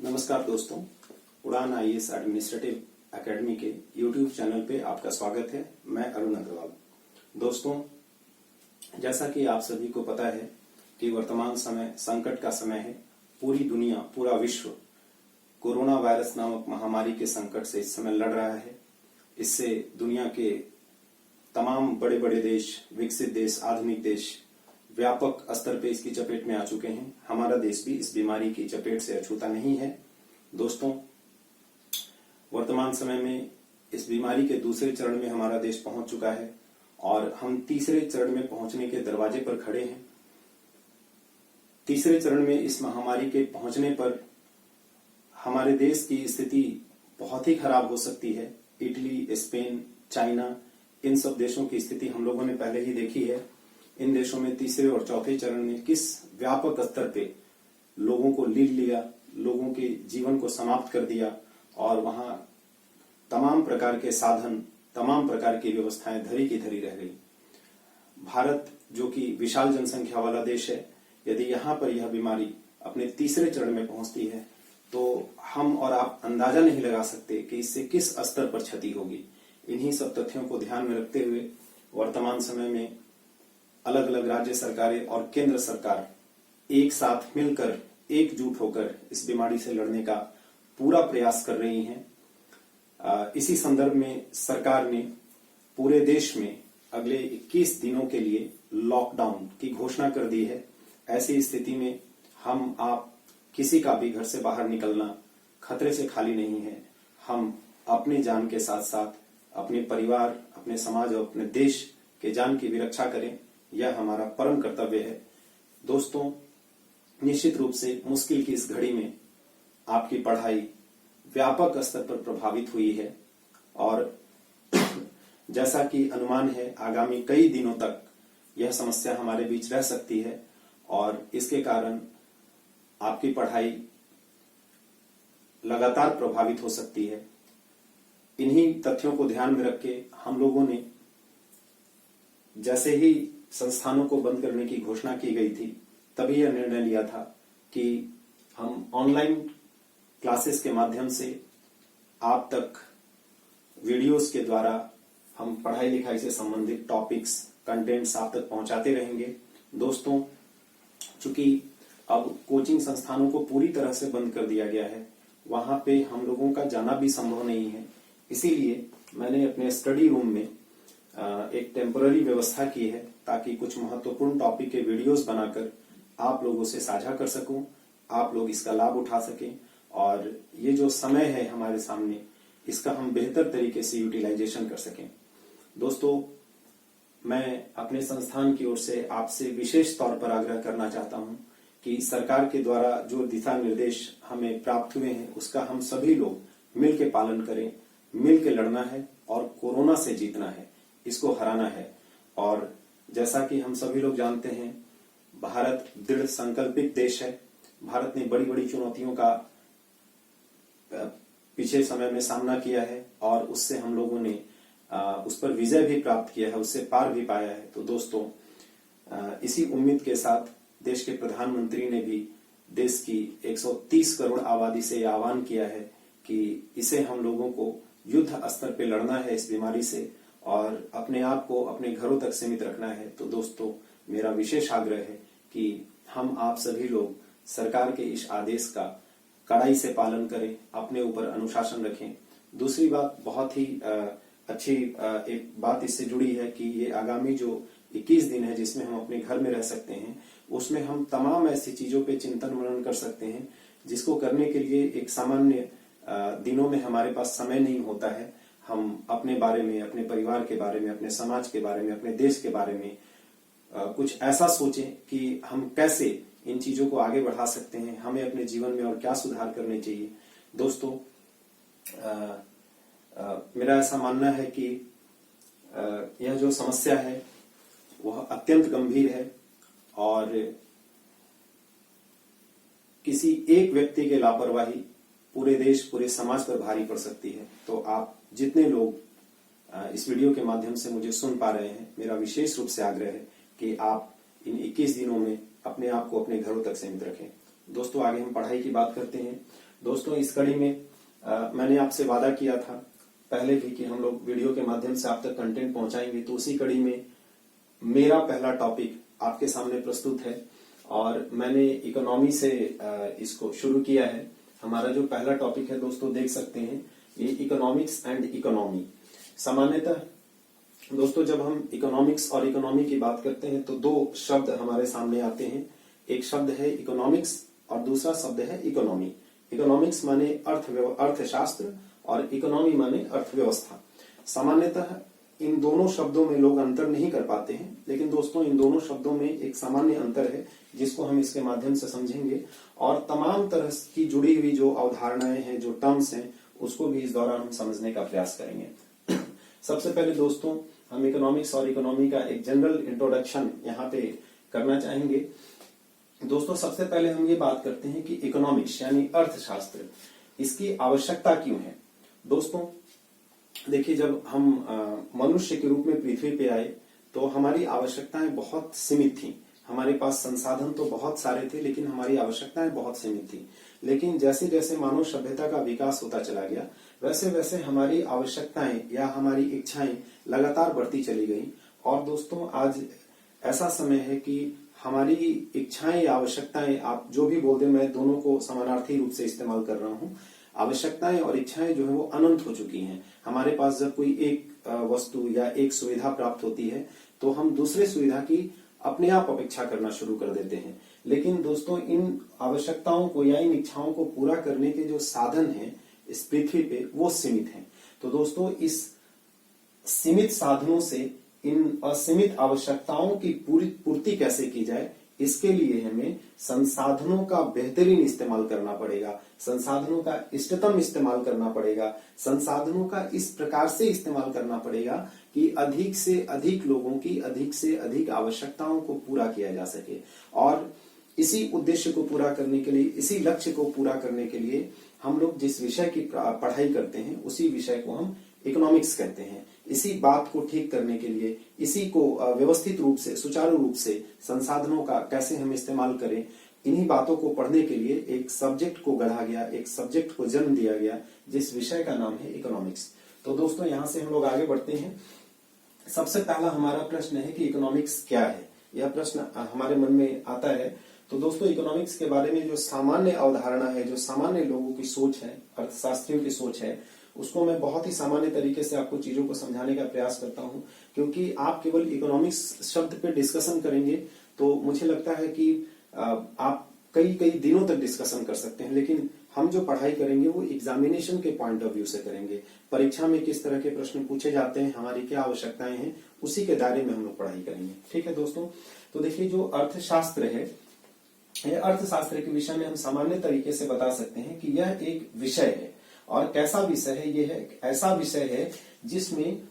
नमस्कार दोस्तों, उड़ान आईएएस एडमिनिस्ट्रेटिव एकेडमी के यूट्यूब चैनल पे आपका स्वागत है। मैं अरुण अग्रवाल। दोस्तों, जैसा कि आप सभी को पता है कि वर्तमान समय संकट का समय है। पूरी दुनिया, पूरा विश्व कोरोना वायरस नामक महामारी के संकट से इस समय लड़ रहा है। इससे दुनिया के तमाम बड़े बड़े देश, विकसित देश, आधुनिक देश व्यापक स्तर पे इसकी चपेट में आ चुके हैं। हमारा देश भी इस बीमारी की चपेट से अछूता नहीं है। दोस्तों, वर्तमान समय में इस बीमारी के दूसरे चरण में हमारा देश पहुंच चुका है और हम तीसरे चरण में पहुंचने के दरवाजे पर खड़े हैं। तीसरे चरण में इस महामारी के पहुंचने पर हमारे देश की स्थिति बहुत ही खराब हो सकती है। इटली, स्पेन, चाइना, इन सब देशों की स्थिति हम लोगों ने पहले ही देखी है। इन देशों में तीसरे और चौथे चरण में किस व्यापक स्तर पे लोगों को लील लिया, लोगों के जीवन को समाप्त कर दिया और वहां तमाम प्रकार के साधन, तमाम प्रकार की व्यवस्थाएं धरी की धरी रह गई। भारत जो कि विशाल जनसंख्या वाला देश है, यदि यहां पर यह बीमारी अपने तीसरे चरण में पहुंचती है तो हम और आप अंदाजा नहीं लगा सकते कि इससे किस स्तर पर क्षति होगी। इन्हीं सब तथ्यों को ध्यान में रखते हुए वर्तमान समय में अलग अलग राज्य सरकारें और केंद्र सरकार एक साथ मिलकर, एकजुट होकर इस बीमारी से लड़ने का पूरा प्रयास कर रही हैं। इसी संदर्भ में सरकार ने पूरे देश में अगले 21 दिनों के लिए लॉकडाउन की घोषणा कर दी है। ऐसी स्थिति में हम आप किसी का भी घर से बाहर निकलना खतरे से खाली नहीं है। हम अपनी जान के साथ साथ अपने परिवार, अपने समाज और अपने देश के जान की भी रक्षा करें, यह हमारा परम कर्तव्य है। दोस्तों, निश्चित रूप से मुश्किल की इस घड़ी में आपकी पढ़ाई व्यापक स्तर पर प्रभावित हुई है और जैसा कि अनुमान है आगामी कई दिनों तक यह समस्या हमारे बीच रह सकती है और इसके कारण आपकी पढ़ाई लगातार प्रभावित हो सकती है। इन्हीं तथ्यों को ध्यान में रख के हम लोगों ने जैसे ही संस्थानों को बंद करने की घोषणा की गई थी, तभी यह निर्णय लिया था कि हम ऑनलाइन क्लासेस के माध्यम से आप तक वीडियोस के द्वारा हम पढ़ाई लिखाई से संबंधित टॉपिक्स, कंटेंट्स आप तक पहुंचाते रहेंगे। दोस्तों, चूंकि अब कोचिंग संस्थानों को पूरी तरह से बंद कर दिया गया है, वहां पे हम लोगों का जाना भी संभव नहीं है। इसीलिए मैंने अपने स्टडी रूम में एक टेम्पररी व्यवस्था की है ताकि कुछ महत्वपूर्ण टॉपिक के वीडियोस बनाकर आप लोगों से साझा कर सकूं, आप लोग इसका लाभ उठा सकें और ये जो समय है हमारे सामने, इसका हम बेहतर तरीके से यूटिलाइजेशन कर सकें। दोस्तों, मैं अपने संस्थान की ओर से आपसे विशेष तौर पर आग्रह करना चाहता हूं कि सरकार के द्वारा जो दिशा निर्देश हमें प्राप्त हुए हैं उसका हम सभी लोग मिल के पालन करें। मिल के लड़ना है और कोरोना से जीतना है, इसको हराना है। और जैसा कि हम सभी लोग जानते हैं, भारत दृढ़ संकल्पित देश है। भारत ने बड़ी बड़ी चुनौतियों का पिछले समय में सामना किया है और उससे हम लोगों ने उस पर विजय भी प्राप्त किया है, उससे पार भी पाया है। तो दोस्तों, इसी उम्मीद के साथ देश के प्रधानमंत्री ने भी देश की 130 करोड़ आबादी से आह्वान किया है कि इसे हम लोगों को युद्ध स्तर पे लड़ना है इस बीमारी से और अपने आप को अपने घरों तक सीमित रखना है। तो दोस्तों, मेरा विशेष आग्रह है कि हम आप सभी लोग सरकार के इस आदेश का कड़ाई से पालन करें, अपने ऊपर अनुशासन रखें। दूसरी बात, बहुत ही अच्छी एक बात इससे जुड़ी है कि ये आगामी जो 21 दिन है जिसमें हम अपने घर में रह सकते हैं, उसमें हम तमाम ऐसी चीजों पे चिंतन मनन कर सकते हैं जिसको करने के लिए एक सामान्य दिनों में हमारे पास समय नहीं होता है। हम अपने बारे में, अपने परिवार के बारे में, अपने समाज के बारे में, अपने देश के बारे में कुछ ऐसा सोचें कि हम कैसे इन चीजों को आगे बढ़ा सकते हैं, हमें अपने जीवन में और क्या सुधार करने चाहिए। दोस्तों, मेरा ऐसा मानना है कि यह जो समस्या है वह अत्यंत गंभीर है और किसी एक व्यक्ति के लापरवाही पूरे देश, पूरे समाज पर भारी पड़ सकती है। तो आप जितने लोग इस वीडियो के माध्यम से मुझे सुन पा रहे हैं, मेरा विशेष रूप से आग्रह है कि आप इन 21 दिनों में अपने आप को अपने घरों तक सीमित रखें। दोस्तों, आगे हम पढ़ाई की बात करते हैं। दोस्तों इस कड़ी में मैंने आपसे वादा किया था पहले भी कि हम लोग वीडियो के माध्यम से आप तक कंटेंट पहुंचाएंगे, तो उसी कड़ी में मेरा पहला टॉपिक आपके सामने प्रस्तुत है और मैंने इकोनॉमी से इसको शुरू किया है। हमारा जो पहला टॉपिक है दोस्तों, देख सकते हैं, ये इकोनॉमिक्स एंड इकोनॉमी। सामान्यतः दोस्तों जब हम इकोनॉमिक्स और इकोनॉमी की बात करते हैं तो दो शब्द हमारे सामने आते हैं। एक शब्द है इकोनॉमिक्स और दूसरा शब्द है इकोनॉमी। इकोनॉमिक्स माने अर्थशास्त्र और इकोनॉमी माने अर्थव्यवस्था। सामान्यतः इन दोनों शब्दों में लोग अंतर नहीं कर पाते हैं, लेकिन दोस्तों इन दोनों शब्दों में एक सामान्य अंतर है जिसको हम इसके माध्यम से समझेंगे और तमाम तरह की जुड़ी हुई जो अवधारणाएं हैं, जो टर्म्स हैं, उसको भी इस दौरान हम समझने का प्रयास करेंगे। सबसे पहले दोस्तों हम इकोनॉमिक्स और इकोनॉमी का एक जनरल इंट्रोडक्शन यहाँ पे करना चाहेंगे। दोस्तों सबसे पहले हम ये बात करते हैं कि इकोनॉमिक्स यानी अर्थशास्त्र, इसकी आवश्यकता क्यों है। दोस्तों देखिए, जब हम मनुष्य के रूप में पृथ्वी पे आए तो हमारी आवश्यकताएं बहुत सीमित थी। हमारे पास संसाधन तो बहुत सारे थे, लेकिन हमारी आवश्यकताएं बहुत सीमित थी। लेकिन जैसे जैसे मानव सभ्यता का विकास होता चला गया, वैसे वैसे हमारी आवश्यकताएं या हमारी इच्छाएं लगातार बढ़ती चली गई। और दोस्तों आज ऐसा समय है कि हमारी इच्छाएं या आवश्यकताएं, आप जो भी बोल दें, मैं दोनों को समानार्थी रूप से इस्तेमाल कर रहा हूं। आवश्यकताएं और इच्छाएं जो है वो अनंत हो चुकी हैं। हमारे पास जब कोई एक वस्तु या एक सुविधा प्राप्त होती है तो हम दूसरे सुविधा की अपने आप अपेक्षा करना शुरू कर देते हैं। लेकिन दोस्तों इन आवश्यकताओं को या इन इच्छाओं को पूरा करने के जो साधन हैं इस पृथ्वी पे, वो सीमित हैं। तो दोस्तों इस सीमित साधनों से इन असीमित आवश्यकताओं की पूर्ति कैसे की जाए, इसके लिए हमें संसाधनों का बेहतरीन इस्तेमाल करना पड़ेगा, संसाधनों का इष्टतम इस्तेमाल करना पड़ेगा, संसाधनों का इस प्रकार से इस्तेमाल करना पड़ेगा कि अधिक से अधिक लोगों की अधिक से अधिक आवश्यकताओं को पूरा किया जा सके। और इसी उद्देश्य को पूरा करने के लिए, इसी लक्ष्य को पूरा करने के लिए हम लोग जिस विषय की पढ़ाई करते हैं उसी विषय को हम इकोनॉमिक्स कहते हैं। इसी बात को ठीक करने के लिए, इसी को व्यवस्थित रूप से, सुचारू रूप से संसाधनों का कैसे हम इस्तेमाल करें, इन्हीं बातों को पढ़ने के लिए एक सब्जेक्ट को गढ़ा गया, एक सब्जेक्ट को जन्म दिया गया, जिस विषय का नाम है इकोनॉमिक्स। तो दोस्तों यहां से हम लोग आगे बढ़ते हैं। सबसे पहला हमारा प्रश्न है कि इकोनॉमिक्स क्या है। यह प्रश्न हमारे मन में आता है। तो दोस्तों इकोनॉमिक्स के बारे में जो सामान्य अवधारणा है, जो सामान्य लोगों की सोच है, अर्थशास्त्रियों की सोच है, उसको मैं बहुत ही सामान्य तरीके से आपको चीजों को समझाने का प्रयास करता हूं। क्योंकि आप केवल इकोनॉमिक्स शब्द पे डिस्कशन करेंगे तो मुझे लगता है कि आप कई कई दिनों तक डिस्कशन कर सकते हैं, लेकिन हम जो पढ़ाई करेंगे वो एग्जामिनेशन के पॉइंट ऑफ व्यू से करेंगे। परीक्षा में किस तरह के प्रश्न पूछे जाते हैं, हमारी क्या आवश्यकताएं हैं, उसी के दायरे में हम लोग पढ़ाई करेंगे। ठीक है दोस्तों, तो देखिए जो अर्थशास्त्र है, यह अर्थशास्त्र के विषय में हम सामान्य तरीके से बता सकते हैं कि यह एक विषय है। और कैसा विषय है? यह है ऐसा विषय है जिसमें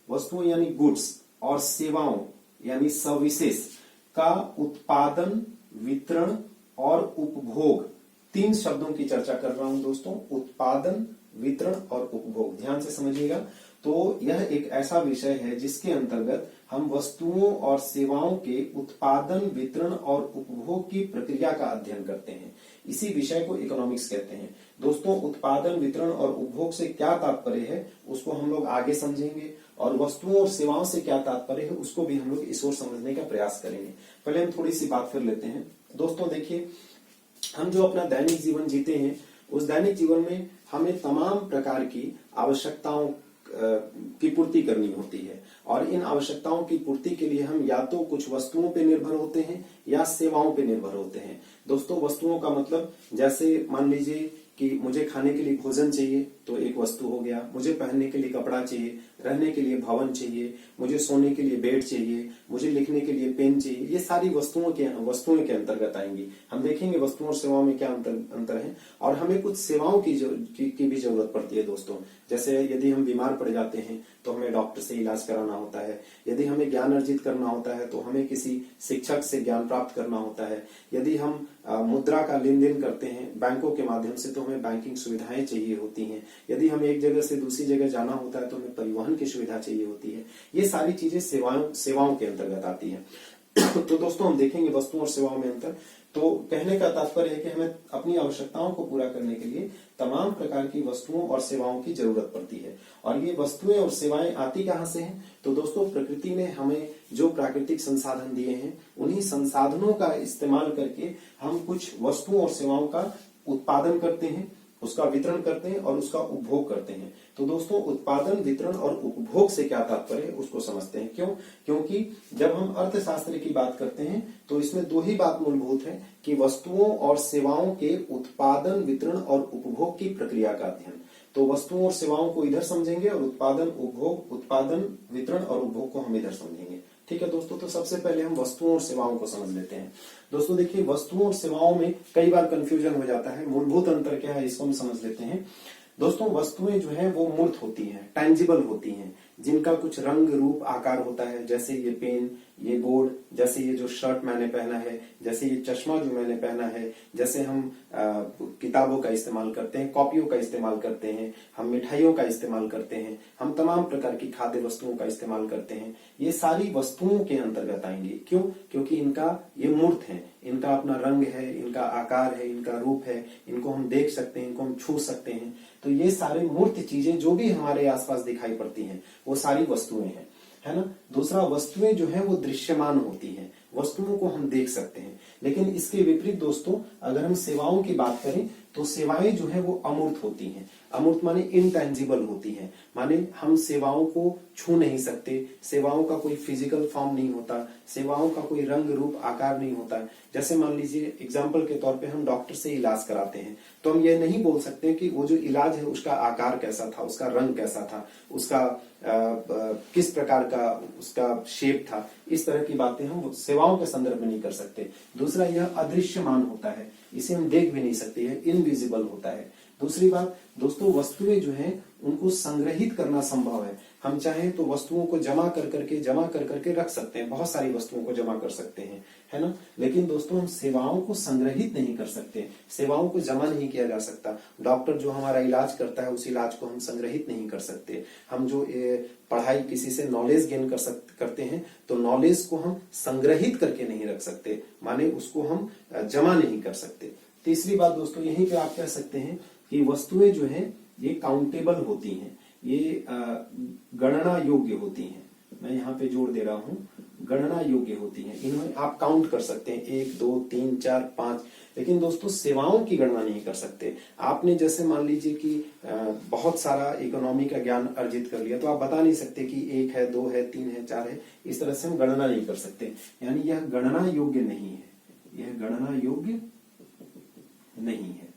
वस्तुओं यानी गुड्स और सेवाओं यानी सर्विसेज का उत्पादन, वितरण और उपभोग, 3 शब्दों की चर्चा कर रहा हूं दोस्तों। उत्पादन, वितरण और उपभोग, ध्यान से समझिएगा। तो यह एक ऐसा विषय है जिसके अंतर्गत हम वस्तुओं और सेवाओं के उत्पादन, वितरण और उपभोग की प्रक्रिया का अध्ययन करते हैं। इसी विषय को इकोनॉमिक्स कहते हैं। दोस्तों पदार्थ वितरण और उपभोग से क्या तात्पर्य है उसको हम लोग आगे समझेंगे, और वस्तुओं और सेवाओं से क्या तात्पर्य है उसको भी हम लोग इस ओर समझने का प्रयास करेंगे। पहले हम थोड़ी सी बात कर लेते हैं। दोस्तों देखिए, हम जो अपना दैनिक जीवन जीते हैं उस दैनिक जीवन में हमें तमाम प्रकार की आवश्यकताओं की पूर्ति करनी होती है, और इन आवश्यकताओं की पूर्ति के लिए हम या तो कुछ वस्तुओं पे निर्भर होते हैं या सेवाओं पे निर्भर होते हैं। दोस्तों वस्तुओं का मतलब, जैसे मान लीजिए कि मुझे खाने के लिए भोजन चाहिए तो एक वस्तु हो गया, मुझे पहनने के लिए कपड़ा चाहिए, रहने के लिए भवन चाहिए, मुझे सोने के लिए बेड चाहिए, मुझे लिखने के लिए पेन चाहिए, ये सारी वस्तुओं के अंतर्गत आएंगी। हम देखेंगे वस्तुओं और सेवाओं में क्या अंतर है, और हमें कुछ सेवाओं की भी जरूरत पड़ती है दोस्तों। जैसे यदि हम बीमार पड़ जाते हैं तो हमें डॉक्टर से इलाज कराना होता है, यदि हमें ज्ञान अर्जित करना होता है तो हमें किसी शिक्षक से ज्ञान प्राप्त करना होता है, यदि हम मुद्रा का लेन देन करते हैं बैंकों के माध्यम से तो हमें बैंकिंग सुविधाएं चाहिए होती हैं, यदि हमें एक जगह से दूसरी जगह जाना होता है तो हमें परिवहन की सुविधा चाहिए होती है। ये सारी चीजें सेवाओं के अंतर्गत आती है। तो दोस्तों हम देखेंगे वस्तुओं और सेवाओं में अंतर। तो कहने का तात्पर्य है कि हमें अपनी आवश्यकताओं को पूरा करने के लिए तमाम प्रकार की वस्तुओं और सेवाओं की जरूरत पड़ती है। और ये वस्तुएं और सेवाएं आती कहां से हैं? तो दोस्तों प्रकृति ने हमें जो प्राकृतिक संसाधन दिए हैं, उन्हीं संसाधनों का इस्तेमाल करके हम कुछ वस्तुओं और सेवाओं का उत्पादन करते हैं, उसका वितरण करते हैं और उसका उपभोग करते हैं। तो दोस्तों उत्पादन, वितरण और उपभोग से क्या तात्पर्य है उसको समझते हैं। क्यों? क्योंकि जब हम अर्थशास्त्र की बात करते हैं तो इसमें दो ही बात मूलभूत है कि वस्तुओं और सेवाओं के उत्पादन, वितरण और उपभोग की प्रक्रिया का अध्ययन। तो वस्तुओं और सेवाओं को इधर समझेंगे और उत्पादन, वितरण और उपभोग को हम इधर समझेंगे। ठीक है दोस्तों, तो सबसे पहले हम वस्तुओं और सेवाओं को समझ लेते हैं। दोस्तों देखिए, वस्तुओं और सेवाओं में कई बार कंफ्यूजन हो जाता है। मूलभूत अंतर क्या है इसको हम समझ लेते हैं। दोस्तों वस्तुएं जो है वो मूर्त होती हैं, टैंजिबल होती हैं, जिनका कुछ रंग, रूप, आकार होता है। जैसे ये पेन, ये बोर्ड, जैसे ये जो शर्ट मैंने पहना है, जैसे ये चश्मा जो मैंने पहना है, जैसे हम किताबों का इस्तेमाल करते हैं, कॉपियों का इस्तेमाल करते हैं, हम मिठाइयों का इस्तेमाल करते हैं, हम तमाम प्रकार की खाद्य वस्तुओं का इस्तेमाल करते हैं। ये सारी वस्तुओं के अंतर्गत आएंगी। क्यों? क्योंकि इनका ये मूर्त है, इनका अपना रंग है, इनका आकार है, इनका रूप है, इनको हम देख सकते हैं, इनको हम छू सकते हैं। तो ये सारे मूर्त चीजें जो भी हमारे आसपास दिखाई पड़ती हैं वो सारी वस्तुएं हैं, है ना। दूसरा, वस्तुएं जो है वो दृश्यमान होती हैं, वस्तुओं को हम देख सकते हैं। लेकिन इसके विपरीत दोस्तों अगर हम सेवाओं की बात करें तो सेवाएं जो है वो अमूर्त होती हैं। अमूर्त माने इनटैंजिबल होती हैं, माने हम सेवाओं को छू नहीं सकते, सेवाओं का कोई फिजिकल फॉर्म नहीं होता, सेवाओं का कोई रंग, रूप, आकार नहीं होता। जैसे मान लीजिए एग्जाम्पल के तौर पे हम डॉक्टर से इलाज कराते हैं तो हम ये नहीं बोल सकते कि वो जो इलाज है उसका आकार कैसा था, उसका रंग कैसा था, उसका किस प्रकार का उसका शेप था। इस तरह की बातें हम सेवाओं के संदर्भ में नहीं कर सकते। दूसरा, यह अदृश्यमान होता है, इसे हम देख भी नहीं सकते, यह इनविजिबल होता है। दूसरी बात दोस्तों, वस्तुएं जो हैं उनको संग्रहित करना संभव है। हम चाहें तो वस्तुओं को जमा कर करके रख सकते हैं, बहुत सारी वस्तुओं को जमा कर सकते हैं, है ना। लेकिन दोस्तों हम सेवाओं को संग्रहित नहीं कर सकते, सेवाओं को जमा नहीं किया जा सकता। डॉक्टर जो हमारा इलाज करता है उस इलाज को हम संग्रहित नहीं कर सकते। हम जो पढ़ाई किसी से नॉलेज गेन करते हैं तो नॉलेज को हम संग्रहित करके नहीं रख सकते, माने उसको हम जमा नहीं कर सकते। तीसरी बात दोस्तों, यहीं पे आप कह सकते हैं कि वस्तुएं जो हैं ये काउंटेबल होती हैं, ये गणना योग्य होती हैं। मैं यहाँ पे जोड़ दे रहा हूँ, गणना योग्य होती हैं, इन्हें आप काउंट कर सकते हैं 1 2 3 4 5। लेकिन दोस्तों सेवाओं की गणना नहीं कर सकते। आपने जैसे मान लीजिए कि बहुत सारा इकोनॉमी का ज्ञान अर्जित कर लिया तो आप बता नहीं सकते कि 1 है, 2 है, 3 है, 4 है। इस तरह से हम गणना नहीं कर सकते, यानी यह गणना योग्य नहीं है, यह गणना योग्य नहीं है,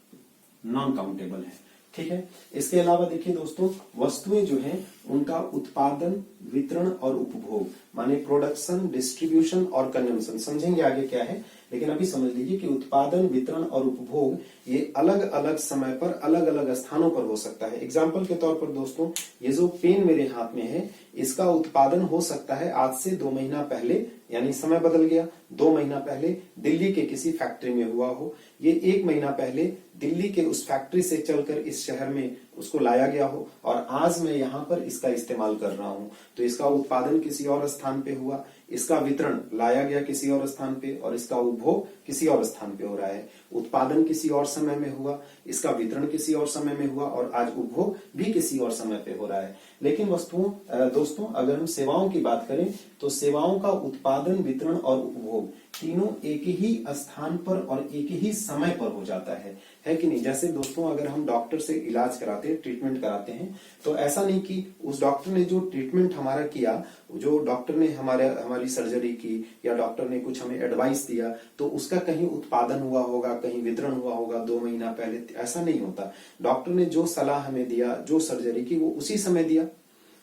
नॉन काउंटेबल है। ठीक है। इसके अलावा देखिए दोस्तों, वस्तुएं जो हैं उनका उत्पादन, वितरण और उपभोग, माने प्रोडक्शन, डिस्ट्रीब्यूशन और कंजम्पशन, समझेंगे आगे क्या है। लेकिन अभी समझ लीजिए कि उत्पादन, वितरण और उपभोग ये अलग अलग समय पर अलग अलग स्थानों पर हो सकता है। एग्जाम्पल के तौर पर दोस्तों, ये जो पेन मेरे हाथ में है इसका उत्पादन हो सकता है आज से 2 महीना पहले, यानी समय बदल गया। 2 महीना पहले दिल्ली के किसी फैक्ट्री में हुआ हो, ये 1 महीना पहले दिल्ली के उस फैक्ट्री से चलकर इस शहर में उसको लाया गया हो और आज मैं यहाँ पर इसका इस्तेमाल कर रहा हूँ। तो इसका उत्पादन किसी और स्थान पे हुआ, इसका वितरण लाया गया किसी और स्थान पे और इसका उपभोग किसी और स्थान पे हो रहा है। उत्पादन किसी और समय में हुआ, इसका वितरण किसी और समय में हुआ और आज उपभोग भी किसी और समय पे हो रहा है। लेकिन दोस्तों अगर हम सेवाओं की बात करें तो सेवाओं का उत्पादन, वितरण और उपभोग तीनों एक ही स्थान पर और एक ही समय पर हो जाता है कि नहीं। जैसे दोस्तों अगर हम डॉक्टर से इलाज कराते हैं, ट्रीटमेंट कराते हैं, तो ऐसा नहीं कि उस डॉक्टर ने जो ट्रीटमेंट हमारा किया, जो डॉक्टर ने हमारी सर्जरी की या डॉक्टर ने कुछ हमें एडवाइस दिया, तो उसका कहीं उत्पादन हुआ होगा, कहीं वितरण हुआ होगा 2 महीना पहले, ऐसा नहीं होता। डॉक्टर ने जो सलाह हमें दिया, जो सर्जरी की, वो उसी समय दिया,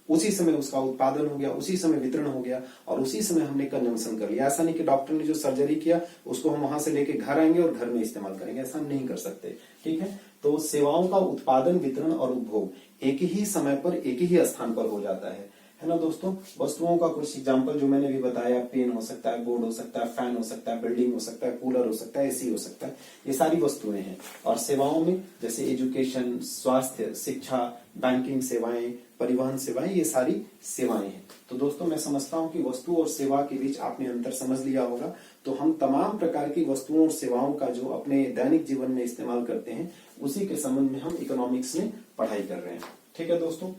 उसी समय उसका उत्पादन हो गया, उसी समय वितरण हो गया और उसी समय हमने कंजम्पशन कर लिया। ऐसा नहीं कि डॉक्टर ने जो सर्जरी किया उसको हम वहां से लेके घर आएंगे और घर में इस्तेमाल करेंगे, ऐसा हम नहीं कर सकते। ठीक है। तो सेवाओं का उत्पादन, वितरण और उपभोग एक ही समय पर एक ही स्थान पर हो जाता है ना दोस्तों। वस्तुओं का कुछ एग्जाम्पल जो मैंने भी बताया, पेन हो सकता है, बोर्ड हो सकता है, फैन हो सकता है, बिल्डिंग हो सकता है, कूलर हो सकता है, एसी हो सकता है, ये सारी वस्तुएं हैं। और सेवाओं में जैसे एजुकेशन, स्वास्थ्य, शिक्षा, बैंकिंग सेवाएं, परिवहन सेवाएं, ये सारी सेवाएं हैं। तो दोस्तों मैं समझता हूं कि वस्तु और सेवा के बीच आपने अंतर समझ लिया होगा। तो हम तमाम प्रकार की वस्तुओं और सेवाओं का जो अपने दैनिक जीवन में इस्तेमाल करते हैं, उसी के संबंध में हम इकोनॉमिक्स में पढ़ाई कर रहे हैं। ठीक है दोस्तों।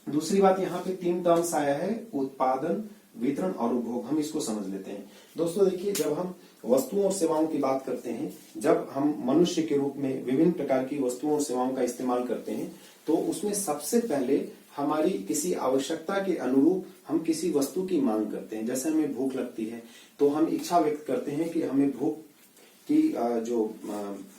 दूसरी बात, यहाँ पे 3 टर्म्स आया है, उत्पादन, वितरण और उपभोग। हम इसको समझ लेते हैं। दोस्तों देखिए, जब हम वस्तुओं और सेवाओं की बात करते हैं, जब हम मनुष्य के रूप में विभिन्न प्रकार की वस्तुओं और सेवाओं का इस्तेमाल करते हैं, तो उसमें सबसे पहले हमारी किसी आवश्यकता के अनुरूप हम किसी वस्तु की मांग करते हैं। जैसे हमें भूख लगती है तो हम इच्छा व्यक्त करते हैं कि हमें भूख की जो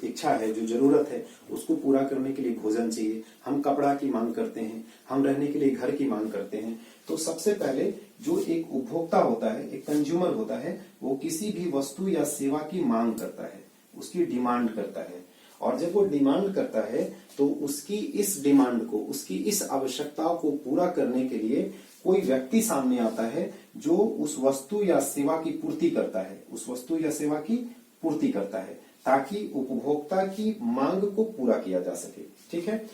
इच्छा है, जो जरूरत है, उसको पूरा करने के लिए भोजन चाहिए। हम कपड़ा की मांग करते हैं, हम रहने के लिए घर की मांग करते हैं। तो सबसे पहले जो एक उपभोक्ता होता है, एक कंज्यूमर होता है, वो किसी भी वस्तु या सेवा की मांग करता है, उसकी डिमांड करता है। और जब वो डिमांड करता है तो उसकी इस डिमांड को, उसकी इस आवश्यकता को पूरा करने के लिए कोई व्यक्ति सामने आता है जो उस वस्तु या सेवा की पूर्ति करता है, उस वस्तु या सेवा की पूर्ति करता है, ताकि उपभोक्ता की मांग को पूरा किया जा सके। ठीक है।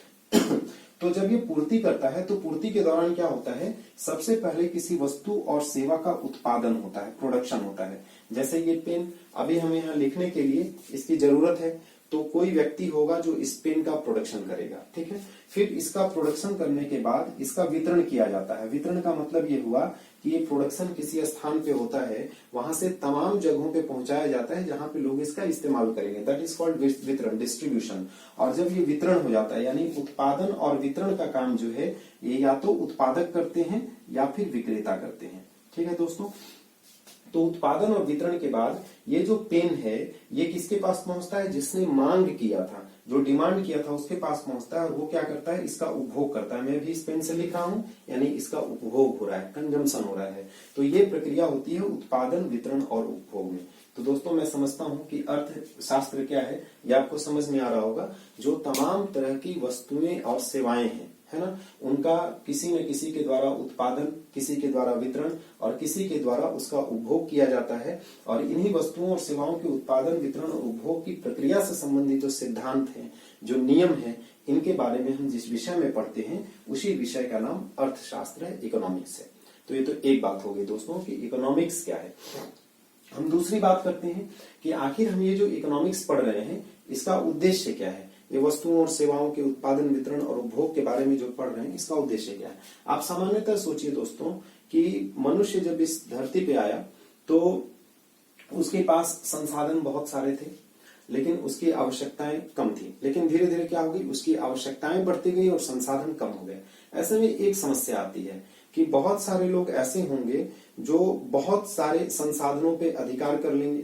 तो जब ये पूर्ति करता है तो पूर्ति के दौरान क्या होता है, सबसे पहले किसी वस्तु और सेवा का उत्पादन होता है, प्रोडक्शन होता है। जैसे ये पेन अभी हमें यहाँ लिखने के लिए इसकी जरूरत है, तो कोई व्यक्ति होगा जो इस पेन का प्रोडक्शन करेगा। ठीक है। फिर इसका प्रोडक्शन करने के बाद इसका वितरण किया जाता है। वितरण का मतलब ये हुआ कि ये प्रोडक्शन किसी स्थान पे होता है, वहां से तमाम जगहों पे पहुंचाया जाता है जहां पे लोग इसका इस्तेमाल करेंगे। दैट इज कॉल्ड वितरण, डिस्ट्रीब्यूशन। और जब ये वितरण हो जाता है, यानी उत्पादन और वितरण का काम जो है, ये या तो उत्पादक करते हैं या फिर विक्रेता करते हैं। ठीक है दोस्तों। तो उत्पादन और वितरण के बाद ये जो पेन है, ये किसके पास पहुंचता है, जिसने मांग किया था, जो डिमांड किया था, उसके पास पहुंचता है। और वो क्या करता है, इसका उपभोग करता है। मैं भी इस पेन से लिख रहा हूं, यानी इसका उपभोग हो रहा है, कंजम्पशन हो रहा है। तो ये प्रक्रिया होती है उत्पादन, वितरण और उपभोग में। तो दोस्तों मैं समझता हूं कि अर्थशास्त्र क्या है, ये आपको समझ में आ रहा होगा। जो तमाम तरह की वस्तुएं और सेवाएं हैं, है ना, उनका किसी न किसी के द्वारा उत्पादन, किसी के द्वारा वितरण और किसी के द्वारा उसका उपभोग किया जाता है। और इन्हीं वस्तुओं और सेवाओं के उत्पादन, वितरण और उपभोग की प्रक्रिया से संबंधित जो सिद्धांत हैं, जो नियम हैं, इनके बारे में हम जिस विषय में पढ़ते हैं, उसी विषय का नाम अर्थशास्त्र है, इकोनॉमिक्स है। तो ये तो एक बात हो गई दोस्तों कि इकोनॉमिक्स क्या है। हम दूसरी बात करते हैं कि आखिर हम ये जो इकोनॉमिक्स पढ़ रहे हैं, इसका उद्देश्य क्या है। ये वस्तुओं और सेवाओं के उत्पादन, वितरण और उपभोग के बारे में जो पढ़ रहे हैं, इसका उद्देश्य क्या है। आप सामान्यतः सोचिए दोस्तों कि मनुष्य जब इस धरती पे आया तो उसके पास संसाधन बहुत सारे थे, लेकिन उसकी आवश्यकताएं कम थी। लेकिन धीरे धीरे क्या हो गई, उसकी आवश्यकताएं बढ़ती गई और संसाधन कम हो गए। ऐसे में एक समस्या आती है कि बहुत सारे लोग ऐसे होंगे जो बहुत सारे संसाधनों पे अधिकार कर लेंगे,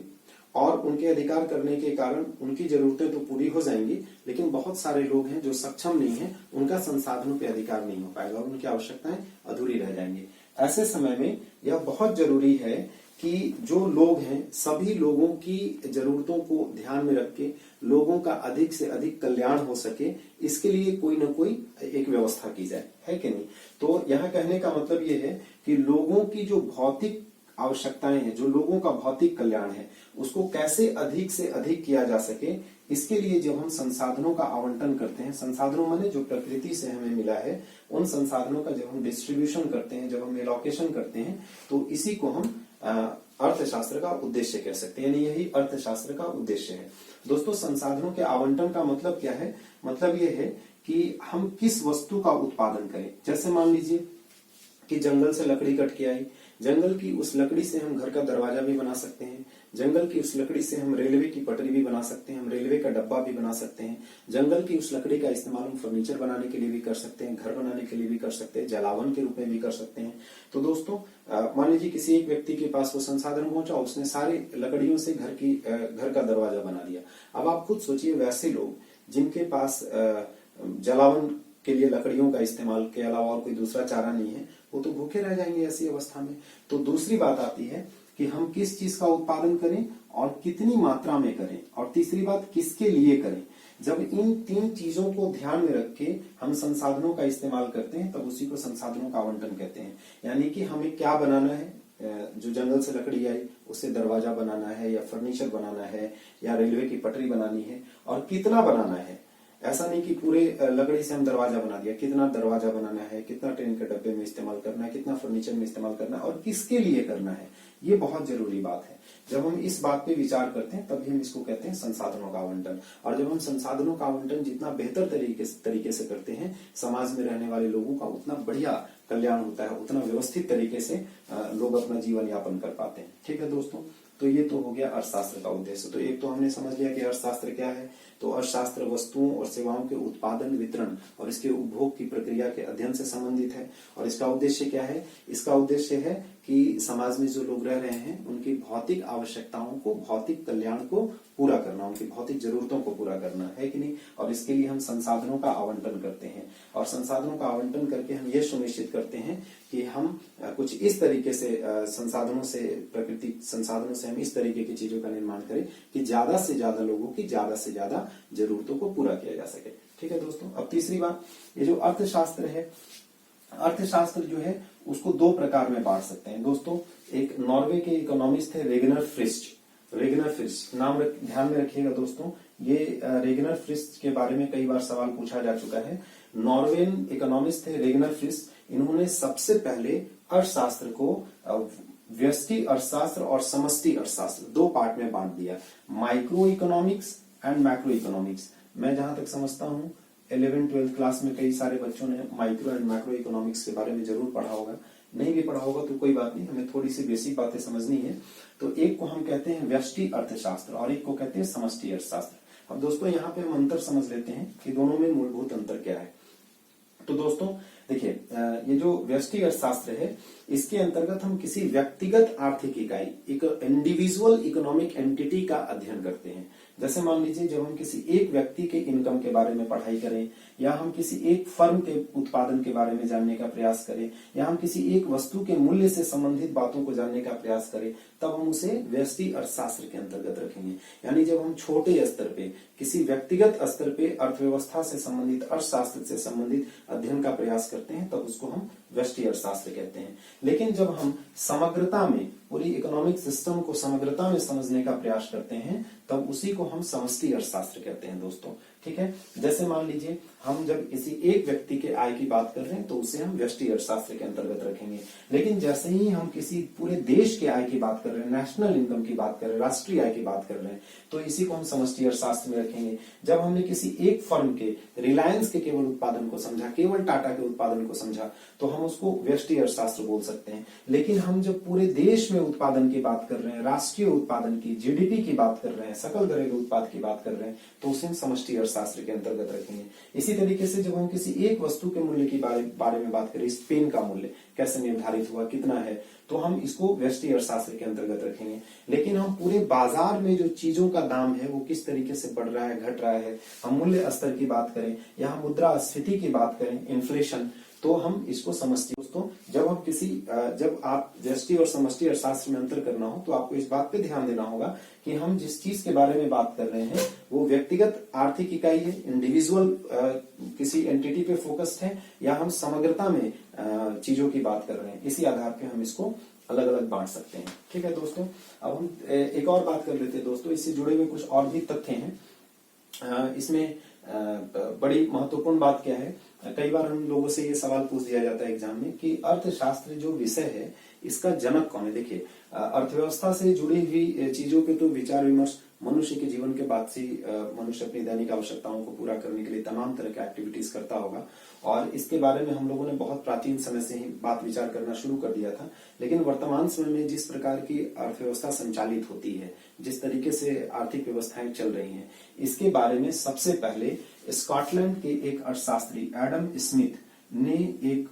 और उनके अधिकार करने के कारण उनकी जरूरतें तो पूरी हो जाएंगी, लेकिन बहुत सारे लोग हैं जो सक्षम नहीं हैं, उनका संसाधनों पे अधिकार नहीं हो पाएगा और उनकी आवश्यकताएं अधूरी रह जाएंगी। ऐसे समय में यह बहुत जरूरी है कि जो लोग हैं, सभी लोगों की जरूरतों को ध्यान में रख के लोगों का अधिक से अधिक कल्याण हो सके, इसके लिए कोई न कोई एक व्यवस्था की जाए, है कि नहीं। तो यहाँ कहने का मतलब ये है कि लोगों की जो भौतिक आवश्यकताएं हैं, जो लोगों का भौतिक कल्याण है, उसको कैसे अधिक से अधिक किया जा सके, इसके लिए जब हम संसाधनों का आवंटन करते हैं, संसाधनों माने जो प्रकृति से हमें मिला है, उन संसाधनों का जब हम डिस्ट्रीब्यूशन करते हैं, जब हम एलोकेशन करते हैं, तो इसी को हम अर्थशास्त्र का उद्देश्य कह सकते हैं। यानी यही अर्थशास्त्र का उद्देश्य है। दोस्तों संसाधनों के आवंटन का मतलब क्या है, मतलब ये है कि हम किस वस्तु का उत्पादन करें। जैसे मान लीजिए कि जंगल से लकड़ी कट के आई, जंगल की उस लकड़ी से हम घर का दरवाजा भी बना सकते हैं, जंगल की उस लकड़ी से हम रेलवे की पटरी भी बना सकते हैं, हम रेलवे का डब्बा भी बना सकते हैं, जंगल की उस लकड़ी का इस्तेमाल हम फर्नीचर बनाने के लिए भी कर सकते हैं, घर बनाने के लिए भी कर सकते हैं, जलावन के रूप में भी कर सकते हैं। तो दोस्तों मान लीजिए किसी एक व्यक्ति के पास वो संसाधन पहुंचा, उसने सारी लकड़ियों से घर का दरवाजा बना दिया। अब आप खुद सोचिए, वैसे लोग जिनके पास जलावन के लिए लकड़ियों का इस्तेमाल के अलावा और कोई दूसरा चारा नहीं है, वो तो भूखे रह जाएंगे ऐसी अवस्था में। तो दूसरी बात आती है कि हम किस चीज का उत्पादन करें और कितनी मात्रा में करें, और तीसरी बात किसके लिए करें। जब इन 3 चीजों को ध्यान में रख के हम संसाधनों का इस्तेमाल करते हैं, तब उसी को संसाधनों का आवंटन कहते हैं। यानी कि हमें क्या बनाना है, जो जंगल से लकड़ी आई उससे दरवाजा बनाना है या फर्नीचर बनाना है या रेलवे की पटरी बनानी है, और कितना बनाना है। ऐसा नहीं कि पूरे लकड़ी से हम दरवाजा बना दिया, कितना दरवाजा बनाना है, कितना ट्रेन के डब्बे में इस्तेमाल करना है, कितना फर्नीचर में इस्तेमाल करना है और किसके लिए करना है, ये बहुत जरूरी बात है। जब हम इस बात पे विचार करते हैं तभी हम इसको कहते हैं संसाधनों का आवंटन। और जब हम संसाधनों का आवंटन जितना बेहतर तरीके से करते हैं, समाज में रहने वाले लोगों का उतना बढ़िया कल्याण होता है, उतना व्यवस्थित तरीके से लोग अपना जीवन यापन कर पाते हैं। ठीक है दोस्तों, तो ये तो हो गया अर्थशास्त्र का उद्देश्य। तो एक तो हमने समझ लिया कि अर्थशास्त्र क्या है। तो अर्थशास्त्र वस्तुओं और सेवाओं के उत्पादन, वितरण और इसके उपभोग की प्रक्रिया के अध्ययन से संबंधित है। और इसका उद्देश्य क्या है? इसका उद्देश्य है कि समाज में जो लोग रह रहे हैं उनकी भौतिक आवश्यकताओं को, भौतिक कल्याण को पूरा करना, उनकी भौतिक जरूरतों को पूरा करना है कि नहीं। और इसके लिए हम संसाधनों का आवंटन करते हैं और संसाधनों का आवंटन करके हम ये सुनिश्चित करते हैं कि हम कुछ इस तरीके से संसाधनों से, प्राकृतिक संसाधनों से हम इस तरीके की चीजों का निर्माण करें कि ज्यादा से ज्यादा लोगों की ज्यादा से ज्यादा जरूरतों को पूरा किया जा सके। ठीक है दोस्तों, अब तीसरी बात, ये जो अर्थशास्त्र है, अर्थशास्त्र जो है उसको दो प्रकार में बांट सकते हैं दोस्तों। एक नॉर्वे के इकोनॉमिस्ट थे रेगनर फ्रिस्ट, नाम ध्यान में रखिएगा दोस्तों। ये रेगनर फ्रिस्ट के बारे में कई बार सवाल पूछा जा चुका है। नॉर्वेन इकोनॉमिस्ट थे रेगनर फ्रिस्ट। इन्होंने सबसे पहले अर्थशास्त्र को व्यष्टि अर्थशास्त्र और समष्टि अर्थशास्त्र दो पार्ट में बांट दिया, micro economics and macro economics. मैं जहां तक समझता हूं 11th-12th क्लास में कई सारे बच्चों ने माइक्रो एंड मैक्रो इकोनॉमिक्स के बारे में जरूर पढ़ा होगा। नहीं भी पढ़ा होगा तो कोई बात नहीं, हमें थोड़ी सी बेसिक बातें समझनी है। तो एक को हम कहते हैं व्यष्टि अर्थशास्त्र और एक को कहते हैं समष्टि अर्थशास्त्र। अब दोस्तों यहाँ पे हम अंतर समझ लेते हैं कि दोनों में मूलभूत अंतर क्या है। तो दोस्तों देखिए, ये जो व्यष्टि अर्थशास्त्र है इसके अंतर्गत हम किसी व्यक्तिगत आर्थिक इकाई, इंडिविजुअल इकोनॉमिक एंटिटी का अध्ययन करते हैं। जैसे मान लीजिए जब हम किसी एक व्यक्ति के इनकम के बारे में पढ़ाई करें, या हम किसी एक फर्म के उत्पादन के बारे में जानने का प्रयास करें, या हम किसी एक वस्तु के मूल्य से संबंधित बातों को जानने का प्रयास करें, तब हम उसे व्यष्टि अर्थशास्त्र के अंतर्गत रखेंगे। यानी जब हम छोटे स्तर पे, किसी व्यक्तिगत स्तर पे अर्थव्यवस्था से संबंधित, अर्थशास्त्र से संबंधित अध्ययन का प्रयास करते हैं तब उसको हम व्यष्टि अर्थशास्त्र कहते हैं। लेकिन जब हम समग्रता में, पूरी इकोनॉमिक सिस्टम को समग्रता में समझने का प्रयास करते हैं तब उसी को हम समष्टि अर्थशास्त्र कहते हैं दोस्तों। ठीक है, जैसे मान लीजिए हम जब किसी एक व्यक्ति के आय की बात कर रहे हैं तो उसे हम व्यष्टि अर्थशास्त्र के अंतर्गत रखेंगे। लेकिन जैसे ही हम किसी पूरे देश के आय की बात कर रहे हैं, नेशनल इनकम की बात कर रहे हैं, राष्ट्रीय आय की बात कर रहे हैं, तो इसी को हम समष्टि अर्थशास्त्र में रखेंगे। जब हमने किसी एक फर्म के, रिलायंस के केवल उत्पादन को समझा, केवल टाटा के उत्पादन को समझा, तो हम उसको व्यष्टि अर्थशास्त्र बोल सकते हैं। लेकिन हम जब पूरे देश में उत्पादन की बात कर रहे हैं, राष्ट्रीय उत्पादन की, जीडीपी की बात कर रहे हैं, सकल घरेलू उत्पाद की बात कर रहे हैं, तो उसे हम समष्टि अर्थशास्त्र के अंतर्गत रखेंगे। इसी तरीके से जब हम किसी एक वस्तु के मूल्य के बारे में बात करें, पेन का मूल्य कैसे निर्धारित हुआ, कितना है, तो हम इसको व्यष्टि अर्थशास्त्र के अंतर्गत रखेंगे। लेकिन हम पूरे बाजार में जो चीजों का दाम है वो किस तरीके से बढ़ रहा है, घट रहा है, हम मूल्य स्तर की बात करें या हम मुद्रास्फीति की बात करें, इन्फ्लेशन, तो हम इसको समष्टि। दोस्तों जब आप व्यष्टि और समष्टि अर्थशास्त्र में अंतर करना हो तो आपको इस बात पे ध्यान देना होगा कि हम जिस चीज के बारे में बात कर रहे हैं वो व्यक्तिगत आर्थिक इकाई है, इंडिविजुअल किसी एंटिटी पे फोकस्ड है, या हम समग्रता में चीजों की बात कर रहे हैं। इसी आधार पे हम इसको अलग अलग बांट सकते हैं। ठीक है दोस्तों, अब हम एक और बात कर लेते हैं दोस्तों, इससे जुड़े हुए कुछ और भी तथ्य हैं। इसमें बड़ी महत्वपूर्ण बात क्या है, कई बार हम लोगों से ये सवाल पूछ दिया जाता है एग्जाम में कि अर्थशास्त्र जो विषय है इसका जनक कौन है। देखिए, अर्थव्यवस्था से जुड़ी हुई चीजों पे तो विचार विमर्श मनुष्य के जीवन के बाद से मनुष्य अपनी दैनिक आवश्यकताओं को पूरा करने के लिए तमाम तरह के एक्टिविटीज करता होगा, और इसके बारे में हम लोगों ने बहुत प्राचीन समय से ही बात विचार करना शुरू कर दिया था। लेकिन वर्तमान समय में जिस प्रकार की अर्थव्यवस्था संचालित होती है, जिस तरीके से आर्थिक व्यवस्थाएं चल रही हैं, इसके बारे में सबसे पहले स्कॉटलैंड के एक अर्थशास्त्री एडम स्मिथ ने एक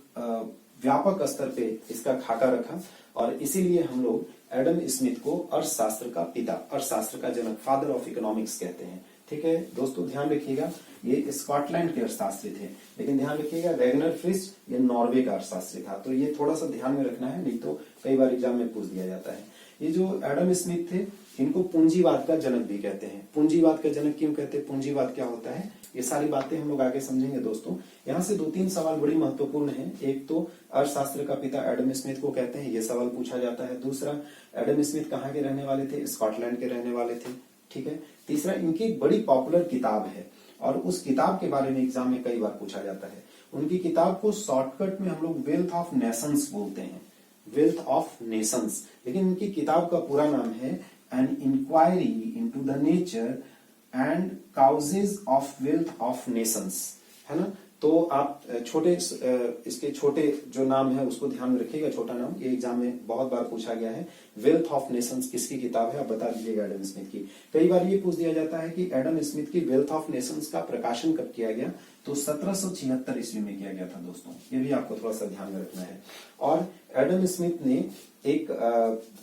व्यापक स्तर पे इसका खाका रखा, और इसीलिए हम लोग एडम स्मिथ को अर्थशास्त्र का पिता, अर्थशास्त्र का जनक, फादर ऑफ इकोनॉमिक्स कहते हैं। ठीक है दोस्तों, ध्यान रखिएगा, ये स्कॉटलैंड के अर्थशास्त्री थे। लेकिन ध्यान रखिएगा रेगनर फ्रिस्ट ये नॉर्वे का अर्थशास्त्री था, तो ये थोड़ा सा ध्यान में रखना है, नहीं तो कई बार एग्जाम में पूछ दिया जाता है। ये जो एडम स्मिथ थे इनको पूंजीवाद का जनक भी कहते हैं। पूंजीवाद का जनक क्यों कहते हैं, पूंजीवाद क्या होता है, ये सारी बातें हम लोग आगे समझेंगे दोस्तों। यहाँ से 2-3 सवाल बड़ी महत्वपूर्ण हैं। एक तो अर्थशास्त्र का पिता एडम स्मिथ को कहते हैं, ये सवाल पूछा जाता है। दूसरा, एडम स्मिथ कहाँ के रहने वाले थे, स्कॉटलैंड के रहने वाले थे। ठीक है, तीसरा, इनकी एक बड़ी पॉपुलर किताब है और उस किताब के बारे में एग्जाम में कई बार पूछा जाता है। उनकी किताब को शॉर्टकट में हम लोग वेल्थ ऑफ नेशंस बोलते हैं, वेल्थ ऑफ नेशंस, लेकिन उनकी किताब का पूरा नाम है an inquiry into the nature and causes of wealth of nations, है ना। तो आप इसके छोटे जो नाम है उसको ध्यान में रखिएगा, छोटा नाम, ये एग्जाम में बहुत बार पूछा गया है। वेल्थ ऑफ नेशंस किसकी किताब है, आप बता दीजिएगा। एडम स्मिथ की। कई बार ये पूछ दिया जाता है कि एडम स्मिथ की वेल्थ ऑफ नेशंस का प्रकाशन कब किया गया, तो 1776 ईस्वी में किया गया था दोस्तों, ये भी आपको थोड़ा सा ध्यान में रखना है। और एडम स्मिथ ने एक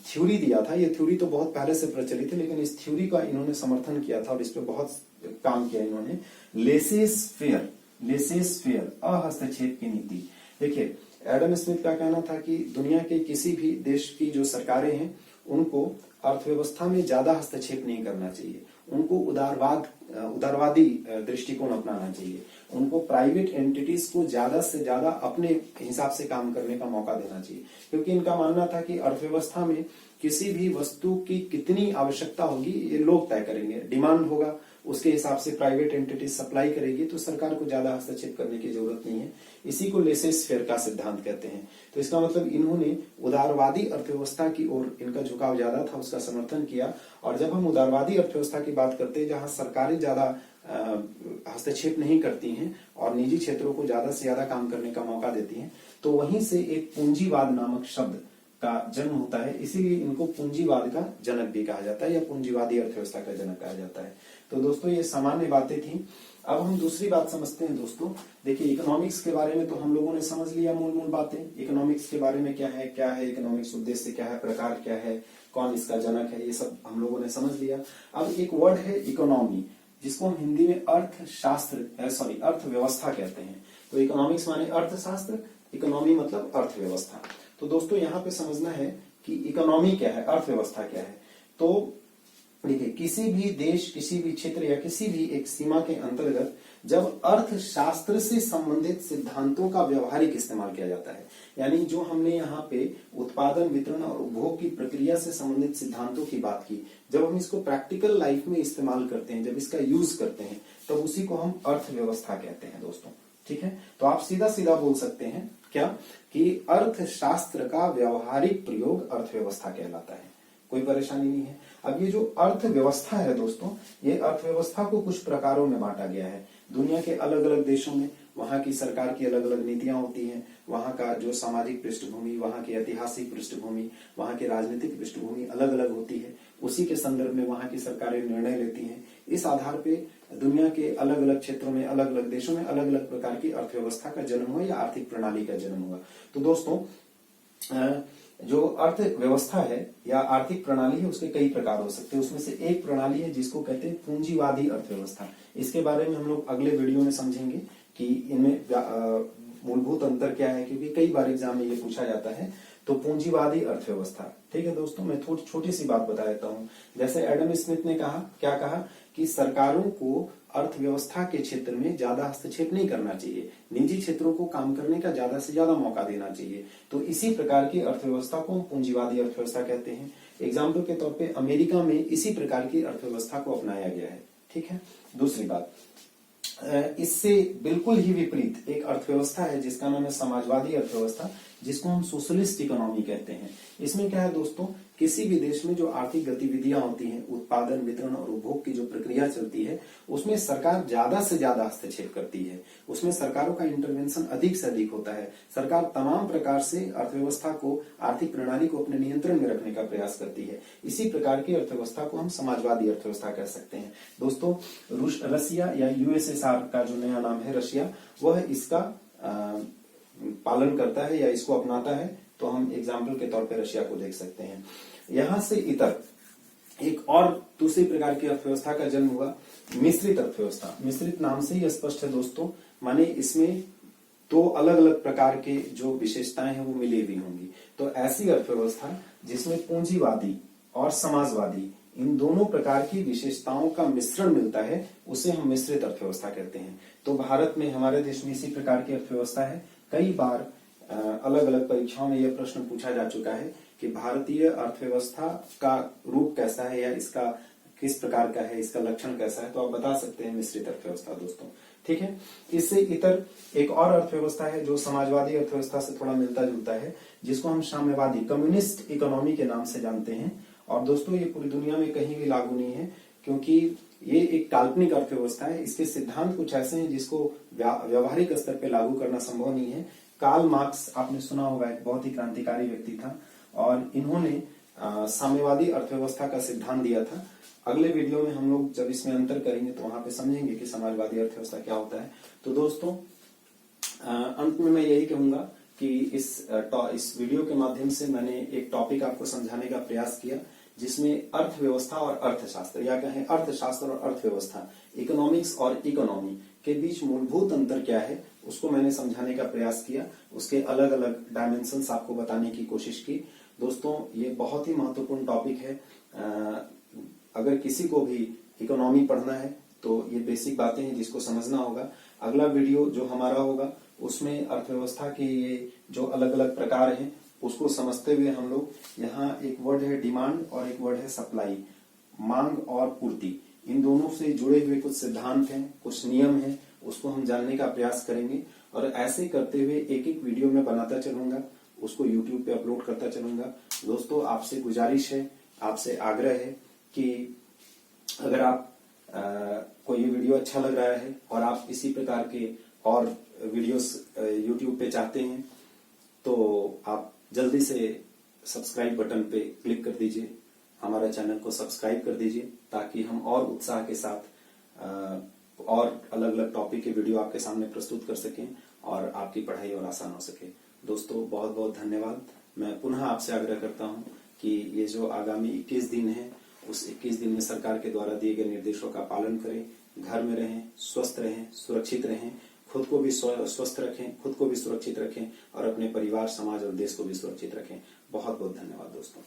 थ्योरी दिया था, ये थ्योरी तो बहुत पहले से प्रचलित है, लेकिन इस थ्योरी का इन्होंने समर्थन किया था और इस पर बहुत काम किया इन्होंने। लेसेस फेयर, अहस्तक्षेप की नीति। देखिए, एडम स्मिथ का कहना था कि दुनिया के किसी भी देश की जो सरकारें हैं उनको अर्थव्यवस्था में ज्यादा हस्तक्षेप नहीं करना चाहिए, उनको उदारवादी दृष्टिकोण अपनाना चाहिए, उनको प्राइवेट एंटिटीज को ज्यादा से ज्यादा अपने हिसाब से काम करने का मौका देना चाहिए, क्योंकि इनका मानना था कि अर्थव्यवस्था में किसी भी वस्तु की कितनी आवश्यकता होगी ये लोग तय करेंगे, डिमांड होगा उसके हिसाब से प्राइवेट एंटिटीज सप्लाई करेगी, तो सरकार को ज्यादा हस्तक्षेप करने की जरूरत नहीं है। इसी को लेसेस फेयर का सिद्धांत कहते हैं। तो इसका मतलब इन्होंने उदारवादी अर्थव्यवस्था की ओर इनका झुकाव ज्यादा था, उसका समर्थन किया। और जब हम उदारवादी अर्थव्यवस्था की बात करते हैं जहां सरकारें ज्यादा हस्तक्षेप नहीं करती हैं और निजी क्षेत्रों को ज्यादा से ज्यादा काम करने का मौका देती हैं, तो वहीं से एक पूंजीवाद नामक शब्द का जन्म होता है। इसीलिए इनको पूंजीवाद का जनक भी कहा जाता है या पूंजीवादी अर्थव्यवस्था का जनक कहा जाता है। तो दोस्तों ये सामान्य बातें थी। अब हम दूसरी बात समझते हैं दोस्तों। देखिए, इकोनॉमिक्स के बारे में तो हम लोगों ने समझ लिया मूल बातें। इकोनॉमिक्स के बारे में क्या है इकोनॉमिक्स उद्देश्य क्या है, प्रकार क्या है, कौन इसका जनक है, ये सब हम लोगों ने समझ लिया। अब एक वर्ड है इकोनॉमी, जिसको हम हिंदी में अर्थव्यवस्था कहते हैं। तो इकोनॉमिक्स माने अर्थशास्त्र, इकोनॉमी मतलब अर्थव्यवस्था। तो दोस्तों यहाँ पे समझना है कि इकोनॉमी क्या है, अर्थव्यवस्था क्या है। तो देखिए, किसी भी देश, किसी भी क्षेत्र या किसी भी एक सीमा के अंतर्गत जब अर्थशास्त्र से संबंधित सिद्धांतों का व्यवहारिक इस्तेमाल किया जाता है, यानी जो हमने यहाँ पे उत्पादन, वितरण और उपभोग की प्रक्रिया से संबंधित सिद्धांतों की बात की, जब हम इसको प्रैक्टिकल लाइफ में इस्तेमाल करते हैं, जब इसका यूज करते हैं, तो उसी को हम अर्थव्यवस्था कहते हैं दोस्तों। ठीक है, तो आप सीधा सीधा बोल सकते हैं क्या कि अर्थशास्त्र का व्यवहारिक प्रयोग अर्थव्यवस्था कहलाता है, कोई परेशानी नहीं है। अब ये जो अर्थव्यवस्था है दोस्तों, ये अर्थव्यवस्था को कुछ प्रकारों में बांटा गया है। दुनिया के अलग अलग देशों में वहां की सरकार की अलग अलग नीतियां होती हैं, वहां का जो सामाजिक पृष्ठभूमि, वहां की ऐतिहासिक पृष्ठभूमि, वहां की राजनीतिक पृष्ठभूमि अलग अलग होती है। उसी के संदर्भ में वहां की सरकारें निर्णय लेती हैं। इस आधार पे दुनिया के अलग अलग क्षेत्रों में, अलग अलग देशों में अलग अलग प्रकार की अर्थव्यवस्था का जन्म हुआ या आर्थिक प्रणाली का जन्म हुआ। तो दोस्तों, जो अर्थव्यवस्था है या आर्थिक प्रणाली है, उसके कई प्रकार हो सकते हैं। उसमें से एक प्रणाली है जिसको कहते हैं पूंजीवादी अर्थव्यवस्था। इसके बारे में हम लोग अगले वीडियो में समझेंगे कि इनमें मूलभूत अंतर क्या है, क्योंकि कई बार एग्जाम में ये पूछा जाता है। तो पूंजीवादी अर्थव्यवस्था, ठीक है दोस्तों, मैं छोटी सी बात बता देता हूँ। जैसे एडम स्मिथ ने क्या कहा कि सरकारों को अर्थव्यवस्था के क्षेत्र में ज्यादा हस्तक्षेप नहीं करना चाहिए, निजी क्षेत्रों को काम करने का ज्यादा से ज्यादा मौका देना चाहिए। तो इसी प्रकार की अर्थव्यवस्था को हम पूंजीवादी अर्थव्यवस्था कहते हैं। एग्जाम्पल के तौर पे अमेरिका में इसी प्रकार की अर्थव्यवस्था को अपनाया गया है। ठीक है, दूसरी बात, इससे बिल्कुल ही विपरीत एक अर्थव्यवस्था है जिसका नाम है समाजवादी अर्थव्यवस्था, जिसको हम सोशलिस्ट इकोनॉमी कहते हैं। इसमें क्या है दोस्तों, किसी भी देश में जो आर्थिक गतिविधियां होती हैं, उत्पादन, वितरण और उपभोग की जो प्रक्रिया चलती है, उसमें सरकार ज्यादा से ज्यादा हस्तक्षेप करती है। उसमें सरकारों का इंटरवेंशन अधिक से अधिक होता है। सरकार तमाम प्रकार से अर्थव्यवस्था को, आर्थिक प्रणाली को अपने नियंत्रण में रखने का प्रयास करती है। इसी प्रकार की अर्थव्यवस्था को हम समाजवादी अर्थव्यवस्था कह सकते हैं। दोस्तों, रसिया या यूएसएसआर का जो नया नाम है रशिया, वह इसका पालन करता है या इसको अपनाता है। तो हम एग्जाम्पल के तौर पर रशिया को देख सकते हैं। यहां से इतर एक और दूसरी प्रकार की अर्थव्यवस्था का जन्म हुआ, मिश्रित अर्थव्यवस्था। मिश्रित नाम से ही स्पष्ट है दोस्तों, माने इसमें दो अलग अलग प्रकार के जो विशेषताएं हैं वो मिली हुई होंगी। तो ऐसी अर्थव्यवस्था जिसमें पूंजीवादी और समाजवादी इन दोनों प्रकार की विशेषताओं का मिश्रण मिलता है, उसे हम मिश्रित अर्थव्यवस्था कहते हैं। तो भारत में, हमारे देश में इसी प्रकार की अर्थव्यवस्था है। कई बार अलग अलग परीक्षाओं में यह प्रश्न पूछा जा चुका है कि भारतीय अर्थव्यवस्था का रूप कैसा है या इसका किस प्रकार का है, इसका लक्षण कैसा है, तो आप बता सकते हैं मिश्रित अर्थव्यवस्था दोस्तों। ठीक है। इससे इतर एक और अर्थव्यवस्था है जो समाजवादी अर्थव्यवस्था से थोड़ा मिलता जुलता है, जिसको हम साम्यवादी कम्युनिस्ट इकोनॉमी के नाम से जानते हैं। और दोस्तों ये पूरी दुनिया में कहीं भी लागू नहीं है, क्योंकि ये एक काल्पनिक अर्थव्यवस्था है। इसके सिद्धांत कुछ ऐसे हैं जिसको व्यवहारिक स्तर पर लागू करना संभव नहीं है। कार्ल मार्क्स आपने सुना होगा, एक बहुत ही क्रांतिकारी व्यक्ति था और इन्होंने साम्यवादी अर्थव्यवस्था का सिद्धांत दिया था। अगले वीडियो में हम लोग जब इसमें अंतर करेंगे तो वहां पे समझेंगे कि समाजवादी अर्थव्यवस्था क्या होता है। तो दोस्तों अंत में मैं यही कहूंगा कि इस वीडियो के माध्यम से मैंने एक टॉपिक आपको समझाने का प्रयास किया, जिसमें अर्थव्यवस्था और अर्थशास्त्र या कहें अर्थशास्त्र और अर्थव्यवस्था, इकोनॉमिक्स और इकोनॉमी के बीच मूलभूत अंतर क्या है उसको मैंने समझाने का प्रयास किया। उसके अलग अलग डायमेंशंस आपको बताने की कोशिश की। दोस्तों ये बहुत ही महत्वपूर्ण टॉपिक है। अगर किसी को भी इकोनॉमी पढ़ना है तो ये बेसिक बातें हैं जिसको समझना होगा। अगला वीडियो जो हमारा होगा उसमें अर्थव्यवस्था के ये जो अलग अलग प्रकार हैं उसको समझते हुए हम लोग, यहाँ एक वर्ड है डिमांड और एक वर्ड है सप्लाई, मांग और पूर्ति, इन दोनों से जुड़े हुए कुछ सिद्धांत हैं, कुछ नियम हैं, उसको हम जानने का प्रयास करेंगे। और ऐसे करते हुए एक एक वीडियो में बनाता चलूंगा, उसको YouTube पे अपलोड करता चलूंगा। दोस्तों आपसे गुजारिश है, आपसे आग्रह है कि अगर आप को ये वीडियो अच्छा लग रहा है और आप इसी प्रकार के और वीडियोस YouTube पे चाहते हैं तो आप जल्दी से सब्सक्राइब बटन पे क्लिक कर दीजिए, हमारा चैनल को सब्सक्राइब कर दीजिए, ताकि हम और उत्साह के साथ और अलग अलग टॉपिक के वीडियो आपके सामने प्रस्तुत कर सकें और आपकी पढ़ाई और आसान हो सके। दोस्तों बहुत बहुत धन्यवाद। मैं पुनः आपसे आग्रह करता हूं कि ये जो आगामी 21 दिन है उस 21 दिन में सरकार के द्वारा दिए गए निर्देशों का पालन करें, घर में रहें, स्वस्थ रहें, सुरक्षित रहें, खुद को भी स्वस्थ रखें, खुद को भी सुरक्षित रखें और अपने परिवार, समाज और देश को भी सुरक्षित रखें। बहुत बहुत धन्यवाद दोस्तों।